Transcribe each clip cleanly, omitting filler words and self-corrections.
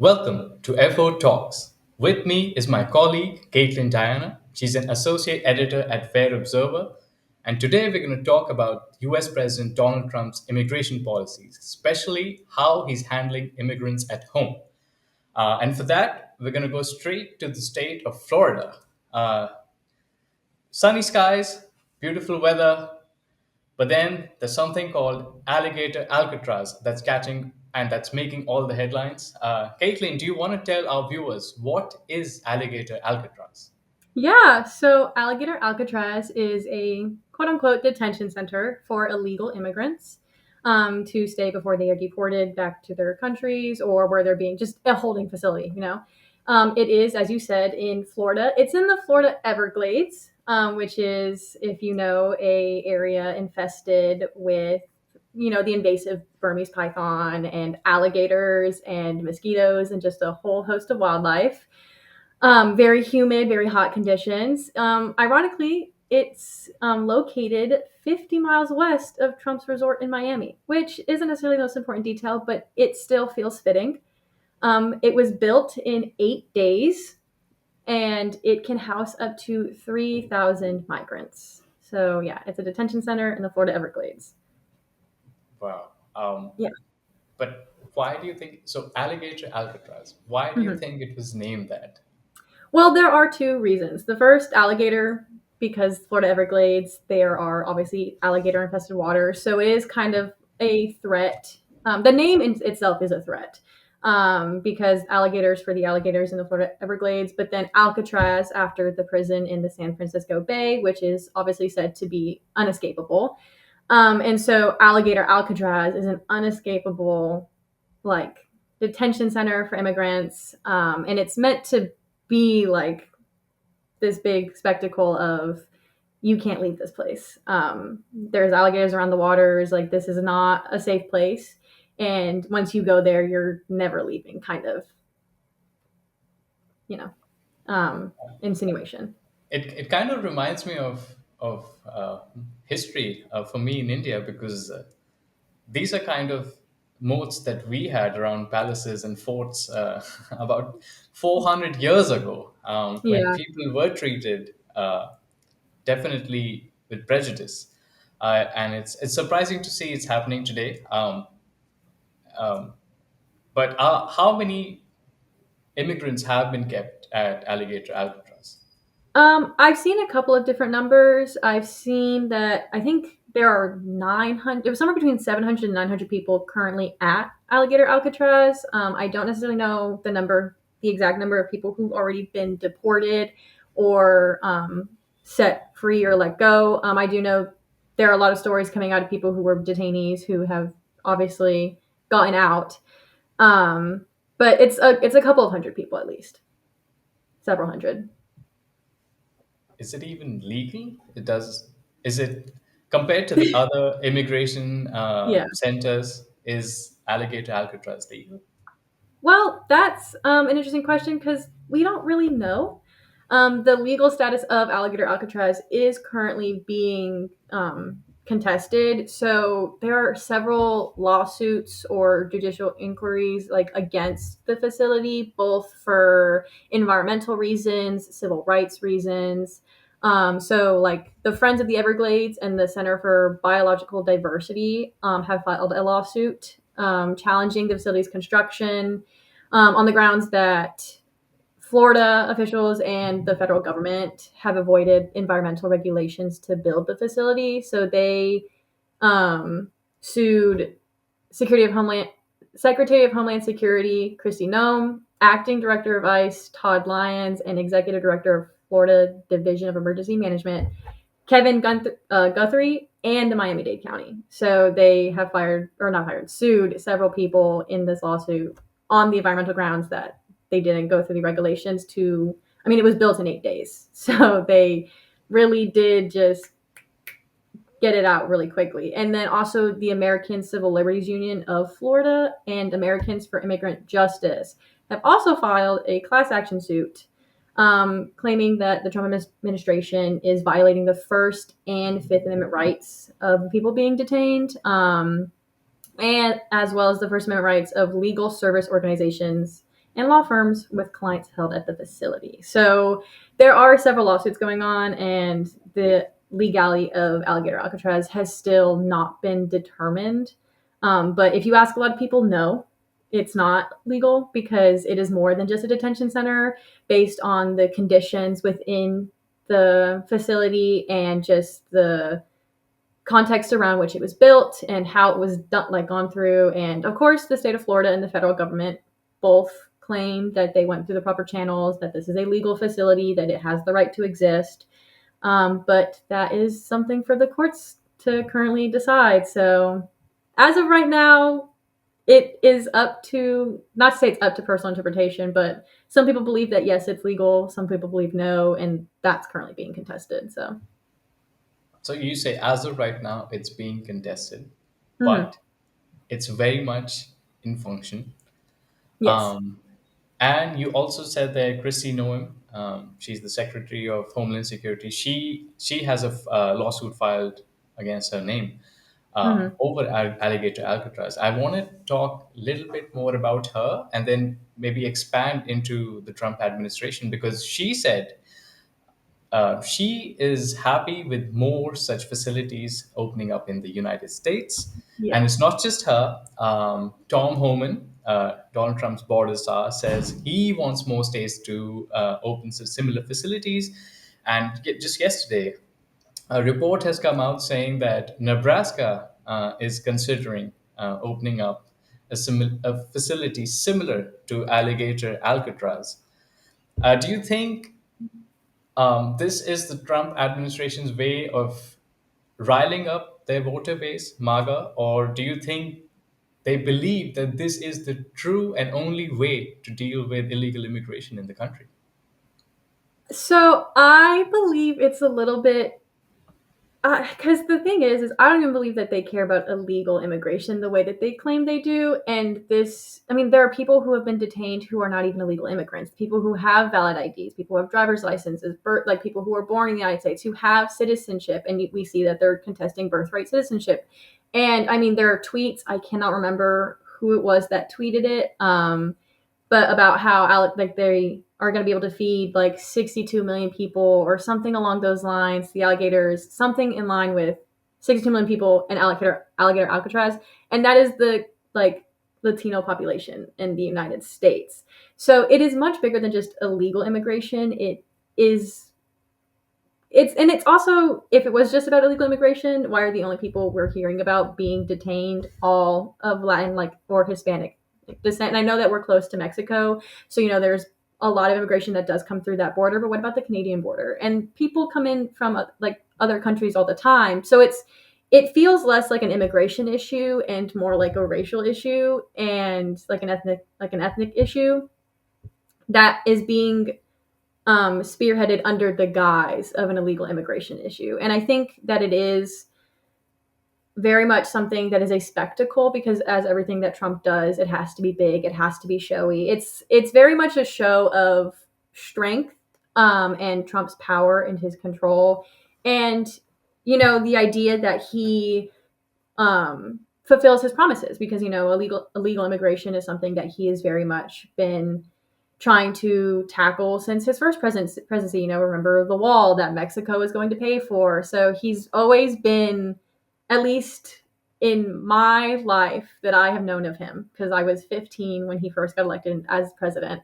Welcome to FO Talks. With me is my colleague, Kaitlyn Diana. She's an associate editor at Fair Observer. And today we're going to talk about US President Donald Trump's immigration policies, especially how he's handling immigrants at home. And for that, we're going to go straight to the state of Florida. Uh, Sunny skies, beautiful weather, but then there's something called Alligator Alcatraz that's catching and that's making all the headlines. Caitlin, do you want to tell our viewers what is Alligator Alcatraz? Yeah, so Alligator Alcatraz is a quote unquote detention center for illegal immigrants to stay before they are deported back to their countries or where they're being just a holding facility. It is, as you said, in Florida. It's in the Florida Everglades, which is, if you know, a area infested with, the invasive Burmese python and alligators and mosquitoes and just a whole host of wildlife. Very humid, very hot conditions. Ironically, it's located 50 miles west of Trump's resort in Miami, which isn't necessarily the most important detail, but it still feels fitting. It was built in 8 days, and it can house up to 3,000 migrants. So, yeah, it's a detention center in the Florida Everglades. Wow. Yeah. But why do you think so? Alligator Alcatraz. Why do you Mhm. think it was named that? Well, there are two reasons. The first, alligator, because Florida Everglades, there are obviously alligator infested waters. So it is kind of a threat. The name in itself is a threat because alligators for the alligators in the Florida Everglades, but then Alcatraz after the prison in the San Francisco Bay, which is obviously said to be unescapable. And so Alligator Alcatraz is an unescapable, like, detention center for immigrants. And it's meant to be like this big spectacle of you can't leave this place. There's alligators around the waters. Like, this is not a safe place. And once you go there, you're never leaving, kind of, you know, insinuation. It kind of reminds me of history for me in India because these are kind of moats that we had around palaces and forts about 400 years ago when Yeah. people were treated definitely with prejudice. And it's surprising to see it's happening today. Um, but how many immigrants have been kept at Alligator Alcatraz? I've seen a couple of different numbers. I've seen that I think there are 900, it was somewhere between 700 and 900 people currently at Alligator Alcatraz. I don't necessarily know the exact number of people who've already been deported or set free or let go. I do know there are a lot of stories coming out of people who were detainees who have obviously gotten out. Um, but it's a couple of hundred people at least, several hundred. Is it even legal? It does. Is it compared to the other immigration Yeah. centers? Is Alligator Alcatraz legal? Well, that's an interesting question because we don't really know. The legal status of Alligator Alcatraz is currently being contested. So there are several lawsuits or judicial inquiries like against the facility, both for environmental reasons, civil rights reasons. So, like the Friends of the Everglades and the Center for Biological Diversity have filed a lawsuit challenging the facility's construction on the grounds that Florida officials and the federal government have avoided environmental regulations to build the facility. So they sued Secretary of Homeland Secretary of Homeland Security Kristi Noem, Acting Director of ICE Todd Lyons, and Executive Director of Florida Division of Emergency Management Kevin Guthrie, and the Miami-Dade County. So they have sued several people in this lawsuit on the environmental grounds that they didn't go through the regulations it was built in 8 days. So they really did just get it out really quickly. And then also the American Civil Liberties Union of Florida and Americans for Immigrant Justice have also filed a class action suit claiming that the Trump administration is violating the First and Fifth Amendment rights of people being detained, and as well as the First Amendment rights of legal service organizations and law firms with clients held at the facility. So there are several lawsuits going on, and the legality of Alligator Alcatraz has still not been determined. But if you ask a lot of people, no, it's not legal because it is more than just a detention center based on the conditions within the facility and just the context around which it was built and how it was done, like gone through. And of course, the state of Florida and the federal government both claim that they went through the proper channels, that this is a legal facility, that it has the right to exist. But that is something for the courts to currently decide. So, as of right now, it is up to, not to say it's up to personal interpretation, but some people believe that yes, it's legal. Some people believe no, and that's currently being contested. So, So you say as of right now, it's being contested, mhm. but it's very much in function. Yes. Um, and you also said that Kristi Noem, she's the Secretary of Homeland Security. She has a lawsuit filed against her name Mhm. over Alligator Alcatraz. I want to talk a little bit more about her and then maybe expand into the Trump administration because she said she is happy with more such facilities opening up in the United States. And it's Yes. not just her. Tom Homan, Donald Trump's border star, says he wants more states to open similar facilities. And just yesterday, a report has come out saying that Nebraska is considering opening up a facility similar to Alligator Alcatraz. Do you think this is the Trump administration's way of riling up their voter base, MAGA, or do you think they believe that this is the true and only way to deal with illegal immigration in the country? So I believe it's a little bit because the thing is I don't even believe that they care about illegal immigration the way that they claim they do. And this, I mean, there are people who have been detained who are not even illegal immigrants, people who have valid IDs, people who have driver's licenses, like people who are born in the United States who have citizenship, and we see that they're contesting birthright citizenship. And I mean, there are tweets. I cannot remember who it was that tweeted it. But about how like they are going to be able to feed like 62 million people or something along those lines. The alligators, something in line with 62 million people in alligator Alcatraz, and that is the like Latino population in the United States. So it is much bigger than just illegal immigration. It is it's also, if it was just about illegal immigration, why are the only people we're hearing about being detained all of Latin like or Hispanic descent? And I know that we're close to Mexico, so there's a lot of immigration that does come through that border. But what about the Canadian border? And people come in from like other countries all the time, so it feels less like an immigration issue and more like a racial issue and like an ethnic issue that is being spearheaded under the guise of an illegal immigration issue. And I think that it is very much something that is a spectacle because, as everything that Trump does, it has to be big, it has to be showy. It's very much a show of strength, and Trump's power and his control, and the idea that he fulfills his promises because illegal immigration is something that he has very much been trying to tackle since his first presidency. Remember the wall that Mexico is going to pay for. So he's always been, at least in my life that I have known of him, because I was 15 when he first got elected as president.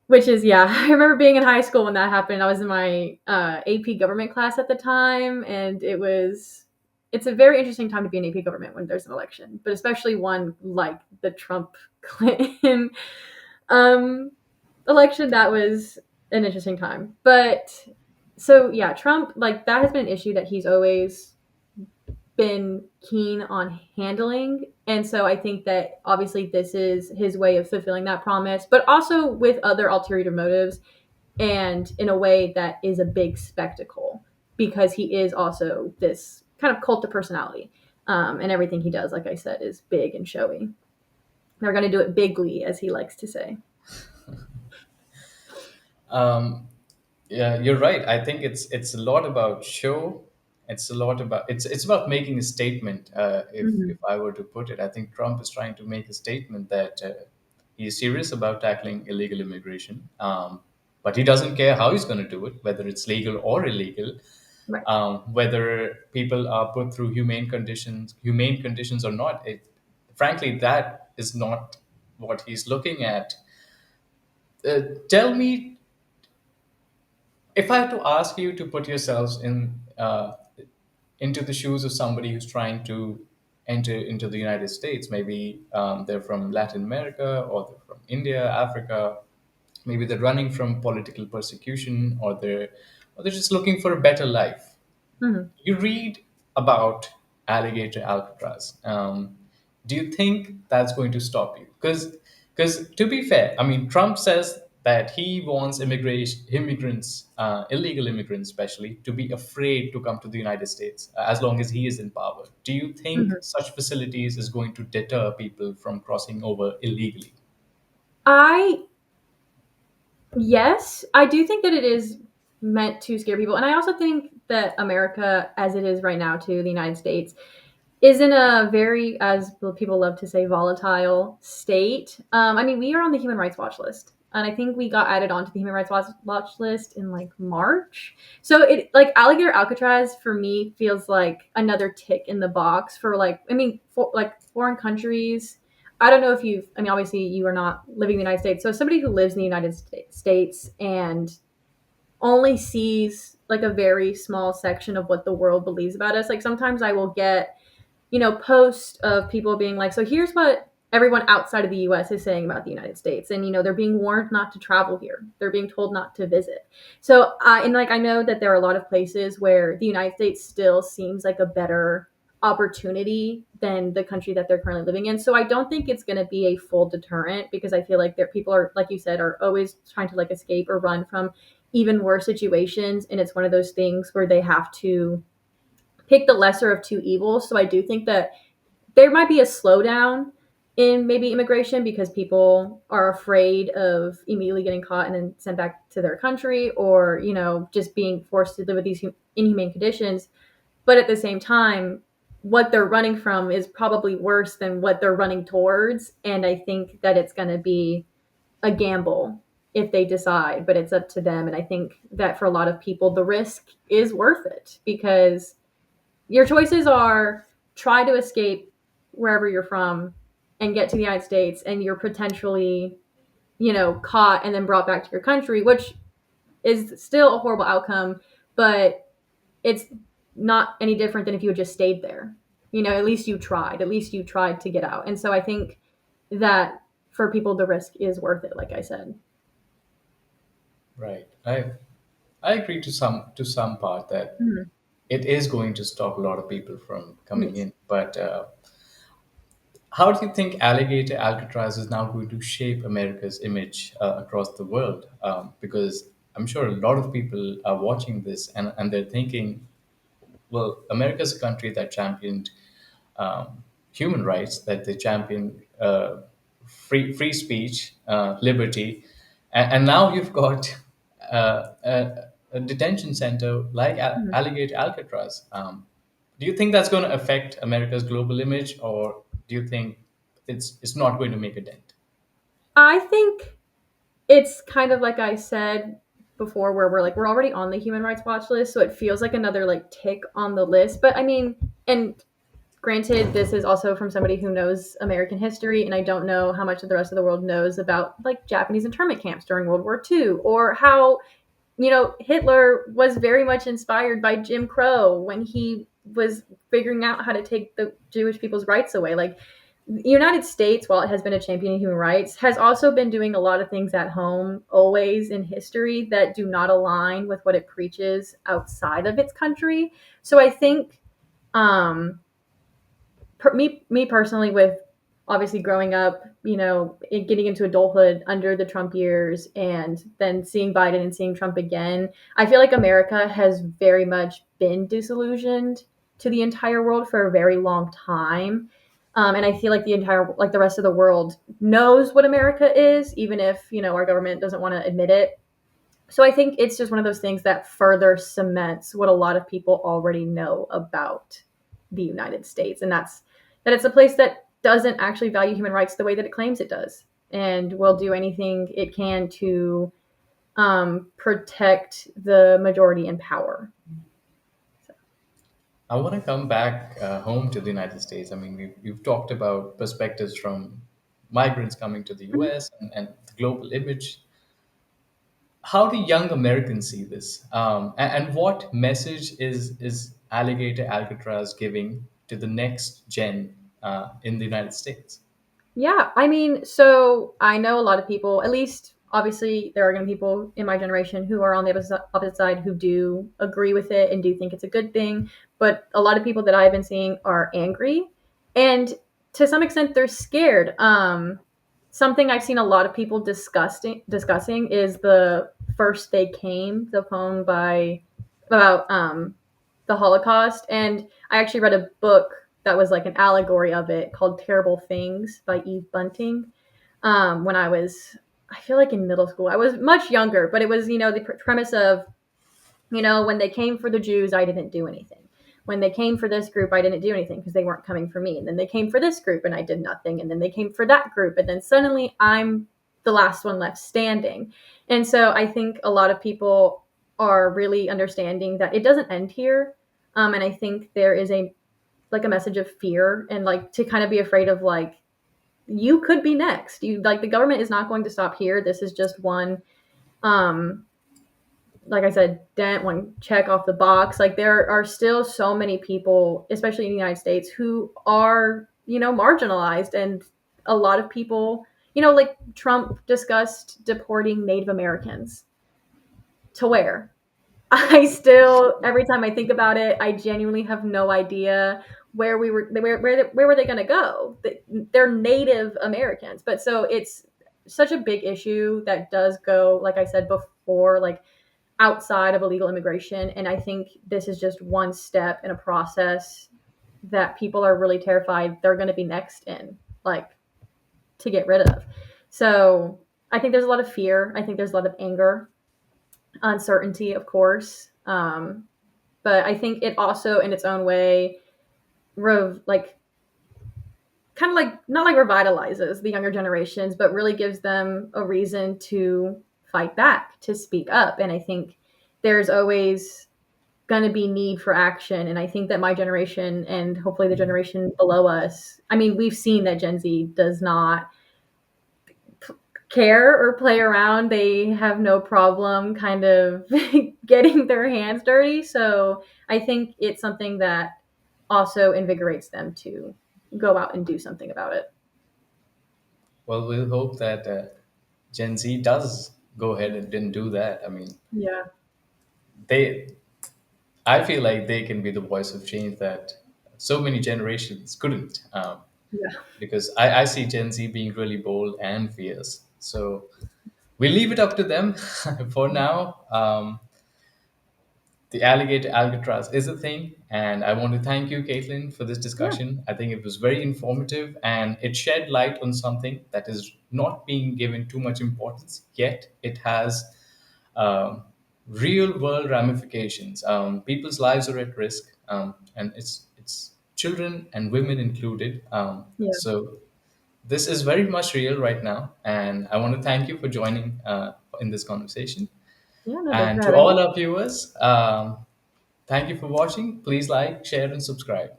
Which is, yeah, I remember being in high school when that happened. I was in my AP government class at the time, and it's a very interesting time to be in AP government when there's an election, but especially one like the Trump Clinton um, election. That was an interesting time. But so yeah, Trump, like, that has been an issue that he's always been keen on handling. And so I think that obviously this is his way of fulfilling that promise, but also with other ulterior motives and in a way that is a big spectacle because he is also this kind of cult of personality. And everything he does, like I said, is big and showy. They're going to do it bigly, as he likes to say. Um, yeah, you're right. I think it's a lot about show. It's a lot about it's about making a statement. If Mhm. I were to put it, I think Trump is trying to make a statement that He's serious about tackling illegal immigration, but he doesn't care how he's going to do it, whether it's legal or illegal, Right. whether people are put through humane conditions or not. Frankly, that is not what he's looking at. Tell me, if I have to ask you to put yourselves into the shoes of somebody who's trying to enter into the United States, maybe they're from Latin America or they're from India, Africa, maybe they're running from political persecution or they're just looking for a better life. Mhm. You read about Alligator Alcatraz. Do you think that's going to stop you? Because to be fair, I mean, Trump says that he wants immigrants, illegal immigrants especially, to be afraid to come to the United States as long as he is in power. Do you think Mhm. such facilities is going to deter people from crossing over illegally? I Yes, I do think that it is meant to scare people, and I also think that America, as it is right now, to the United States, is in a very, as people love to say, volatile state. I mean, we are on the Human Rights Watch list, and I think we got added onto the Human Rights Watch list in like March. So it like Alligator Alcatraz for me feels like another tick in the box for like, I mean, for like foreign countries. I don't know if you've, I mean, obviously you are not living in the United States. So somebody who lives in the United States and only sees like a very small section of what the world believes about us. Like sometimes I will get posts of people being like, so here's what everyone outside of the US is saying about the United States. And, they're being warned not to travel here. They're being told not to visit. So, and like, I know that there are a lot of places where the United States still seems like a better opportunity than the country that they're currently living in. So I don't think it's going to be a full deterrent because I feel like there people are, like you said, are always trying to like escape or run from even worse situations. And it's one of those things where they have to pick the lesser of two evils. So I do think that there might be a slowdown in maybe immigration because people are afraid of immediately getting caught and then sent back to their country or, just being forced to live with these inhumane conditions. But at the same time, what they're running from is probably worse than what they're running towards. And I think that it's going to be a gamble if they decide, but it's up to them. And I think that for a lot of people, the risk is worth it because your choices are try to escape wherever you're from and get to the United States, and you're potentially, caught and then brought back to your country, which is still a horrible outcome, but it's not any different than if you had just stayed there. At least you tried. At least you tried to get out. And so I think that for people, the risk is worth it, like I said. Right. I agree to some part that Mhm. it is going to stop a lot of people from coming Yes. in. But how do you think Alligator Alcatraz is now going to shape America's image across the world? Because I'm sure a lot of people are watching this and they're thinking, well, America's a country that championed human rights, that they championed free speech, liberty, and now you've got a detention center like Mhm. Alligator Alcatraz. Do you think that's going to affect America's global image, or do you think it's not going to make a dent? I think it's kind of like I said before, where we're already on the Human Rights Watch list, so it feels like another like tick on the list. But I mean, and granted, this is also from somebody who knows American history, and I don't know how much of the rest of the world knows about like Japanese internment camps during World War II, or how Hitler was very much inspired by Jim Crow when he was figuring out how to take the Jewish people's rights away. Like the United States, while it has been a champion of human rights, has also been doing a lot of things at home, always in history, that do not align with what it preaches outside of its country. So I think um, me personally, with obviously growing up, getting into adulthood under the Trump years and then seeing Biden and seeing Trump again, I feel like America has very much been disillusioned to the entire world for a very long time. And I feel like the rest of the world knows what America is, even if, our government doesn't want to admit it. So I think it's just one of those things that further cements what a lot of people already know about the United States, and that's that it's a place that doesn't actually value human rights the way that it claims it does. and will do anything it can to protect the majority in power. I want to come back home to the United States. I mean, we've talked about perspectives from migrants coming to the Mhm. US and the global image. How do young Americans see this? And what message is Alligator Alcatraz giving to the next gen in the United States? Yeah, I mean, so I know a lot of people, at least obviously there are going to be people in my generation who are on the opposite side who do agree with it and do think it's a good thing. But a lot of people that I've been seeing are angry, and to some extent they're scared. Something I've seen a lot of people discussing is the First They Came, the poem by about the Holocaust. And I actually read a book that was like an allegory of it called Terrible Things by Eve Bunting. When I was, I feel like in middle school, I was much younger, but it was, the premise of, when they came for the Jews, I didn't do anything. When they came for this group, I didn't do anything because they weren't coming for me. And then they came for this group and I did nothing. And then they came for that group. And then suddenly I'm the last one left standing. And so I think a lot of people are really understanding that it doesn't end here. And I think there is a message of fear and like to kind of be afraid of like, you could be next. You like the government is not going to stop here. This is just one um like I said, dent, one check off the box. Like there are still so many people, especially in the United States, who are, marginalized. And a lot of people, like Trump discussed deporting Native Americans to where? I still, every time I think about it, I genuinely have no idea where were they going to go? They're Native Americans, but so it's such a big issue that does go, like I said before, like outside of illegal immigration. And I think this is just one step in a process that people are really terrified they're going to be next in, like to get rid of. So I think there's a lot of fear. I think there's a lot of anger, uncertainty, of course. But I think it also, in its own way, like kind of like not like revitalizes the younger generations, but really gives them a reason to fight back, to speak up. And I think there's always going to be need for action. And I think that my generation and hopefully the generation below us, I mean, we've seen that Gen Z does not care or play around. They have no problem kind of getting their hands dirty. So I think it's something that also invigorates them to go out and do something about it. Well, we'll hope that Gen Z does go ahead and didn't do that. I mean, Yeah. they I feel like they can be the voice of change that so many generations couldn't. Yeah. Because I see Gen Z being really bold and fierce. So we leave it up to them for now. The alligator Alcatraz is a thing, and I want to thank you, Caitlin, for this Yeah. discussion. I think it was very informative and it shed light on something that is not being given too much importance yet. It has um, real world ramifications. People's lives are at risk, and it's children and women included. Yeah. So this is very much real right now, and I want to thank you for joining in this conversation. Yeah. No, thanks And for to having me. all our viewers, thank you for watching. Please like, share, and subscribe.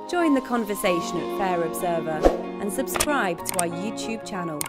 Join the conversation at Fair Observer and subscribe to our YouTube channel.